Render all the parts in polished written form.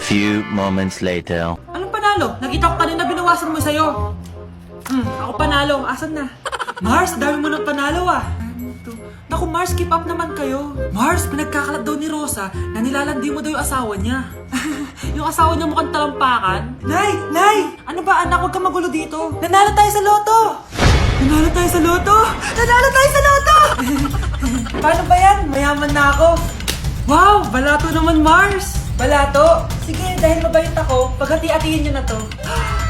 Few moments later. Anong panalo? Nakita ko kanina binawasan mo sa'yo. Ako panalo. Asan na? Mars, dami mo ng panalo ah. Naku Mars, keep up naman kayo. Mars, pinagkakalat daw ni Rosa na nilalandi mo daw yung asawa niya. Yung asawa niya mukhang talampakan. Nay! Nay! Ano ba anak? Huwag ka magulo dito. Nanalo tayo sa loto! Nanalo tayo sa loto! Nanalo tayo sa loto! Paano ba yan? Mayaman na ako. Wow! Balato naman Mars! Balato? Sige, dahil mabait ako, paghati-hatiin niyo na to.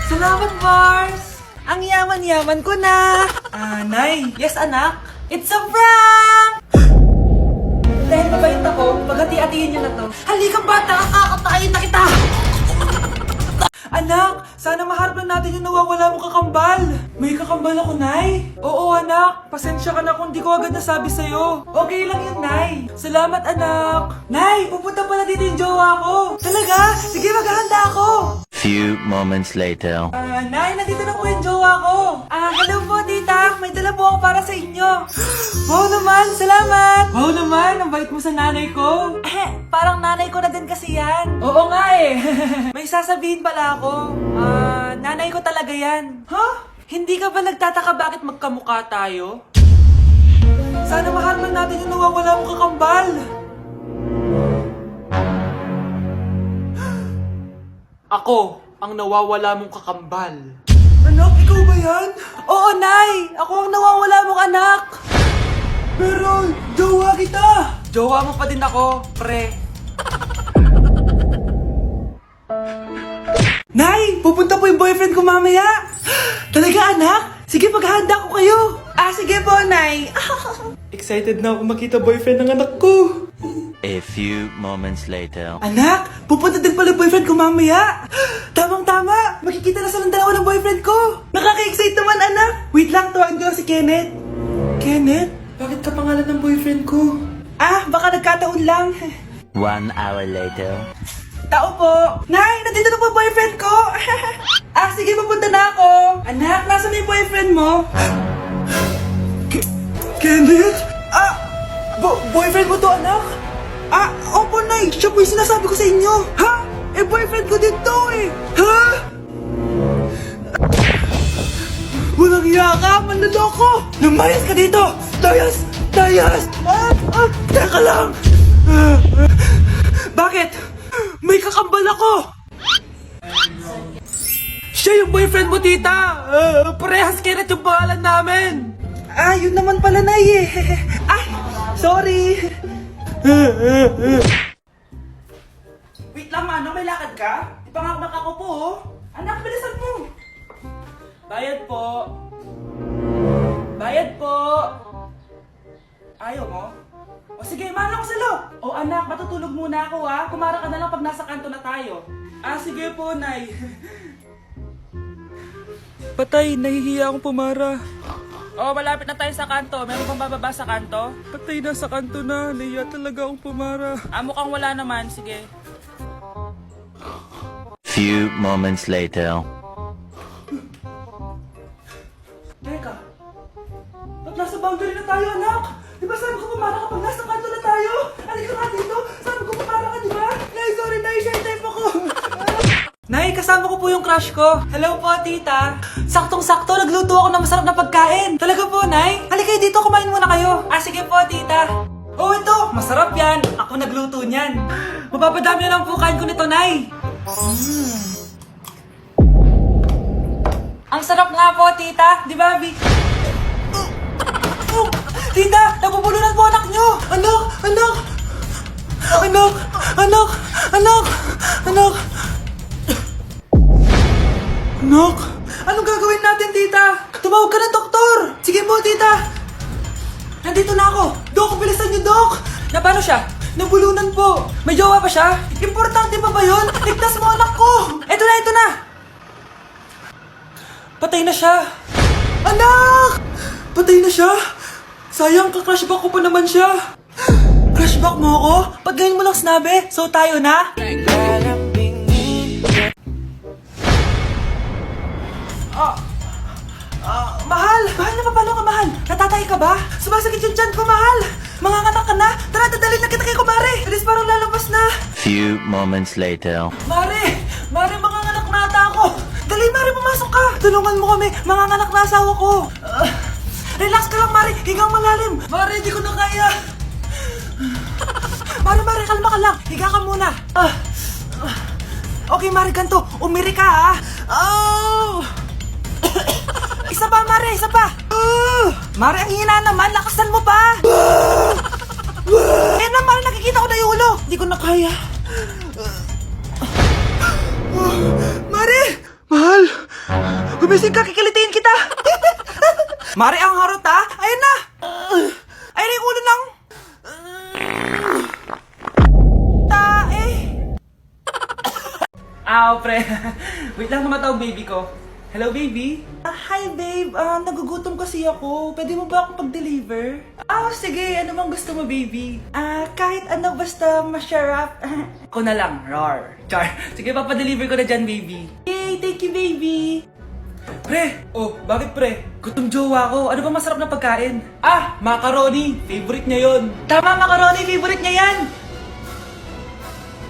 Salamat Mars! Ang yaman-yaman ko na! Nay! Yes anak? It's a prank! Dahil mabait ako, paghati-hatiin niyo na to. Halika bata, kakatayin na kita! Anak, sana maharap lang natin yung nawawala mong kakambal. May kakambal ako, Nay. Oo, anak. Pasensya ka na kung di ko agad nasabi sa'yo. Okay lang yun, Nay. Salamat, anak. Nay, pupunta pala dito yung jowa ko. Talaga? Sige, maghahanda ako. Few moments later. Nay, nandito na po yung jowa ko. Hello po, tita. May dala po ako para sa inyo. Wow naman, salamat. Wow naman, ang bait mo sa nanay ko. Parang nanay ko na din kasi yan. Oo nga eh. May sasabihin pala ako. Nanay ko talaga yan. Hindi ka ba nagtataka bakit magkamukha tayo? Sana maharman natin yung nawawala mong kakambal. Ako, ang nawawala mong kakambal. Anak, ikaw ba yan? Oo, Nay! Ako ang nawawala mong anak! Pero, jowa kita! Jowa mo pa din ako, pre. Nay! Pupunta po yung boyfriend ko mamaya! Talaga, anak? Sige, paghahanda ko kayo! Sige po, Nay! Excited na ako makita boyfriend ng anak ko! A few moments later. Anak, pupunta din pala boyfriend ko mamaya. Tamang-tama, makikita na sa ng dalawa ng boyfriend ko. Nakaka-excite naman, anak. Wait lang, tawagin ko lang si Kenneth. Kenneth? Bakit ka pangalan ng boyfriend ko? Baka nagkataon lang. 1 hour later. Tao po. Nay, nandito na po boyfriend ko. Sige, pupunta na ako. Anak, nasa na yung boyfriend mo? Kenneth? Boyfriend mo to, anak? Opo, Nay. Siya po yung sinasabi ko sa inyo. Boyfriend ko din to eh. Walang hiya ka, manloloko. Lumayas ka dito. Layas! Teka lang. Bakit? May kakambal ako. Siya yung boyfriend mo, tita. Parehas Kenneth yung pangalan namin. Yun naman pala, Nay eh. Sorry. Wait lang, Manong. May lakad ka? Ipangakmak ako po, oh. Anak, bilisan mo. Bayad po. Bayad po. Ayaw mo? O sige, Manong, salo. Anak, matutulog muna ako, ha. Kumara ka na lang pag nasa kanto na tayo. Sige po, Nay. Patay, nahihiya akong pumara. Malapit na tayo sa kanto. Meron bang bababa sa kanto? Patay na sa kanto na. Nahiya talaga akong pumara. Mukhang wala naman. Sige. Few moments later. Teka. Ba't nasa boundary na tayo, anak? Di ba sabi ko pumara kapag nasa kanto na tayo? Halika nga dito. Sabi ko pumara ka, di ba? Nay, sorry, Nay. Shy type ako. Nay, kasama ko po yung crush ko. Hello po, tita. Saktong-sakto, nagluto ako ng masarap na pagkain. Talaga po, Nay? Halika dito, kumain muna kayo. Sige po, tita. Ito, masarap yan. Ako nagluto niyan. Mapapadami na lang po kain ko nito, Nay. Ang sarap nga po, tita. Di ba, Vic? Tita, nabubulunan po anak nyo. Anak! Anak, anong gagawin natin, tita? Tumawag ka ng doktor! Sige po, tita! Nandito na ako! Dok, bilisan niyo, Dok! Na paano siya? Nabulunan po! May jowa pa siya? Importante pa ba yun? Ligtas mo anak ko! Ito na! Patay na siya! Anak! Patay na siya! Sayang, ka-crushback ko pa naman siya! Crushback mo ako? Pag ganyan mo lang sinabi, so tayo na? Mahal! Mahal na papalo ka, mahal! Natatay ka ba? Sumasakit yung tiyan ko, mahal! Manganganak ka na! Tara, dadalhin na kita kay kumare! Alis parang lalabas na! Few moments later. Mare! Mare, manganganak na ata ako! Dali, Mare, pumasok ka! Tulungan mo kami! Manganganak na asawa ko! Relax ka lang, Mare! Higang malalim! Mare, di ko na kaya! Mare, kalma ka lang! Higa ka muna! Okay, Mare, ganito! Umiri ka, ha! Oh! Isa pa, Mare! Isa pa! Mare, ang hina naman! Lakasan mo pa! Eh na, Mare, nakikita ko na yung ulo! Di ko na kaya! Mare! Mahal! Gumising ka, kikilitiin kita! Mare, ang harot ha! Ayun na! Ayun na yung ulo ng... tae! Pre. Wait lang, tumatawag baby ko. Hello, baby? Hi, babe. Nagugutom kasi ako. Pwede mo ba akong pag-deliver? Sige. Ano bang gusto mo, baby? Kahit ano, basta masarap. Ako na lang. Rar. Char. Sige, papadeliver ko na dyan, baby. Yay! Thank you, baby! Pre! Bakit pre? Gutom jowa ko. Ano ba masarap na pagkain? Macaroni! Favorite niya yon. Tama, macaroni! Favorite niya yan!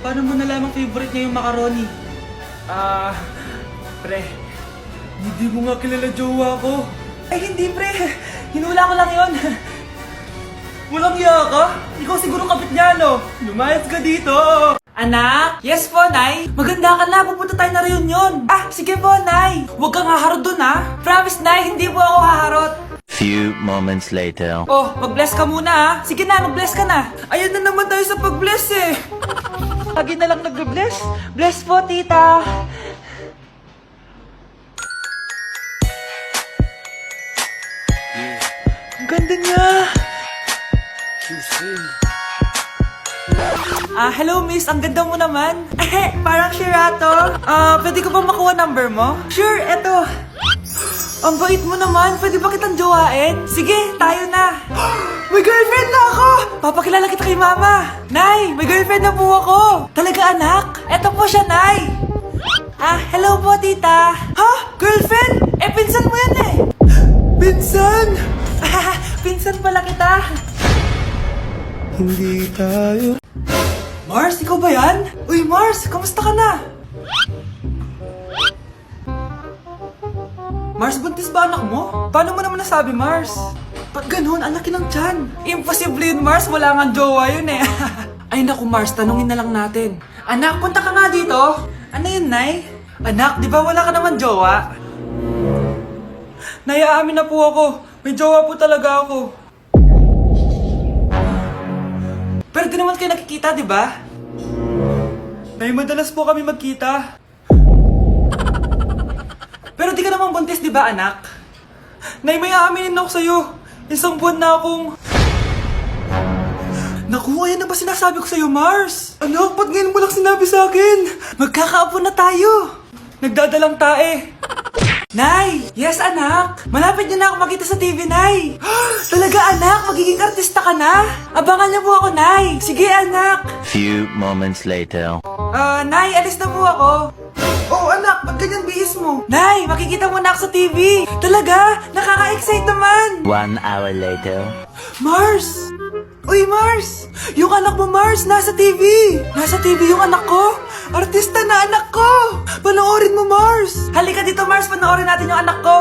Paano mo nalamang favorite niya yung macaroni? Pre, hindi mo nga kilala jowa ko. Ay, hindi pre. Hinula ko lang yon. Walang iya ka? Ikaw siguro kapit niya, no? Lumayas ka dito. Anak? Yes po, Nay. Maganda ka na. Pupunta tayo na reunion. Sige po, Nay. Huwag kang haharot dun, ha? Promise, Nay. Hindi po ako haharot. Few moments later. Mag-bless ka muna, ha? Sige na, mag-bless ka na. Ayan na naman tayo sa pag-bless, eh. Lagi na lang nag-bless. Bless po, tita. Ang ganda niya. Hello, miss. Ang ganda mo naman. Parang Shirato. Pwede ko ba makuha number mo? Sure, eto. Ang bait mo naman. Pwede ba kitang jowain? Sige, tayo na. May girlfriend na ako! Papakilala kita kay mama. Nay, may girlfriend na po ako. Talaga, anak? Eto po siya, Nay. Hello po, tita. Ha? Girlfriend? Pinsan mo yan eh. Pinsan? Pinsan pala kita. Hindi tayo. Mars, ikaw ba yan? Uy, Mars, kamusta ka na? Mars, buntis ba anak mo? Paano mo naman nasabi, Mars? Ba't ganun? Ang laki ng tiyan. Imposible yun, Mars. Wala nga jowa yun eh. Ay naku, Mars, tanungin na lang natin. Anak, punta ka nga dito. Ano yun, Nay? Anak, di ba wala ka naman jowa? Nay, aamin na po ako. May jowa po talaga ako. Pero di naman kayo nakikita, di ba? Nay, madalas po kami magkita. Pero di ka naman buntis, di ba, anak? Nay, may aaminin ako sa'yo. Isang buwan na akong... Naku, ayan na ba sinasabi ko sa'yo, Mars? Anak, ba't ngayon mo lang sinabi sa akin? Magkakaapo na tayo. Nagdadalang tae. Nay! Yes, anak! Malapit niyo na ako makita sa TV, Nay! Talaga, anak? Magiging artista ka na? Abangan niyo po ako, Nay! Sige, anak! Few moments later. Nay, alis na po ako. Anak, ba't ganyan bihis mo? Nay, makikita mo na ako sa TV! Talaga? Nakaka-excite naman! 1 hour later. Mars! Uy, Mars! Yung anak mo, Mars, nasa TV! Nasa TV yung anak ko! Artista na anak ko! Panoorin mo, Mars! Halika dito, Mars, panoorin natin yung anak ko!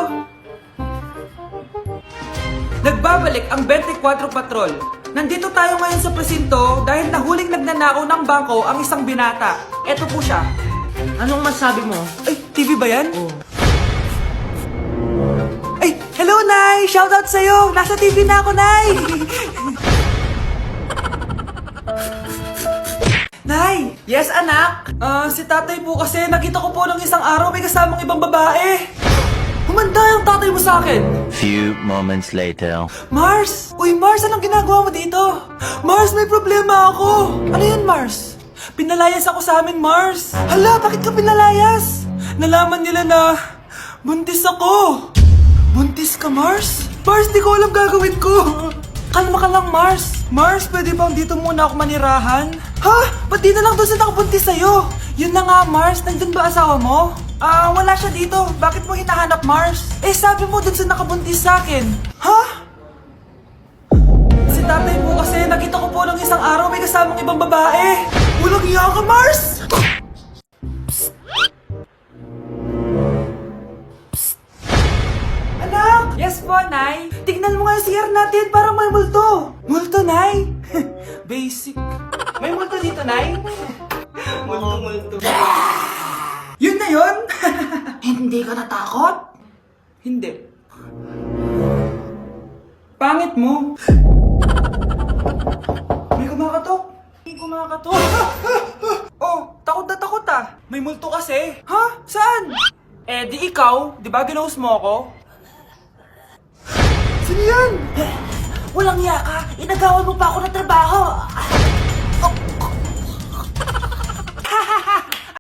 Nagbabalik ang 24 Patrol. Nandito tayo ngayon sa presinto dahil nahuling nagnanakaw ng bangko ang isang binata. Eto po siya. Anong masabi mo? Ay, TV ba yan? Ay, hello, Nay! Shoutout sa'yo! Nasa TV na ako, Nay! Nay! Yes, anak? Si tatay po kasi nakita ko po ng isang araw may kasamang ibang babae. Humanda yung tatay mo sa akin. Few moments later. Mars! Uy, Mars, anong ginagawa mo dito? Mars, may problema ako. Ano yan, Mars? Pinalayas ako sa amin, Mars. Hala, bakit ka pinalayas? Nalaman nila na buntis ako. Buntis ka, Mars? Mars, di ko alam gagawin ko. Kalma ka lang, Mars. Mars, pwede bang dito muna ako manirahan? Ha? Ba't di na lang doon sa nakabuntis sa'yo? Yun na nga, Mars. Nandun ba asawa mo? Wala siya dito. Bakit mo hinahanap, Mars? Sabi mo doon sa nakabuntis sa akin. Ha? Si tatay mo kasi nakita ko po ng isang araw may kasamang ibang babae. Walang iya ka, Mars! Anak! Yes po, Nay. Tignan mo nga yung CR natin, parang may multo. Multo, Nay? Basic. May multo dito, Nay? Multo. Yun na yun? Hindi ka natakot? Hindi. Pangit mo. May kumakatok. May kumakatok. Oh, takot na takot ah. May multo kasi. Ha? Saan? Eh, di ikaw. Di ba ginose mo ako? Sino yan? Walang iya ka. Inagawan mo pa ako ng trabaho. Oh.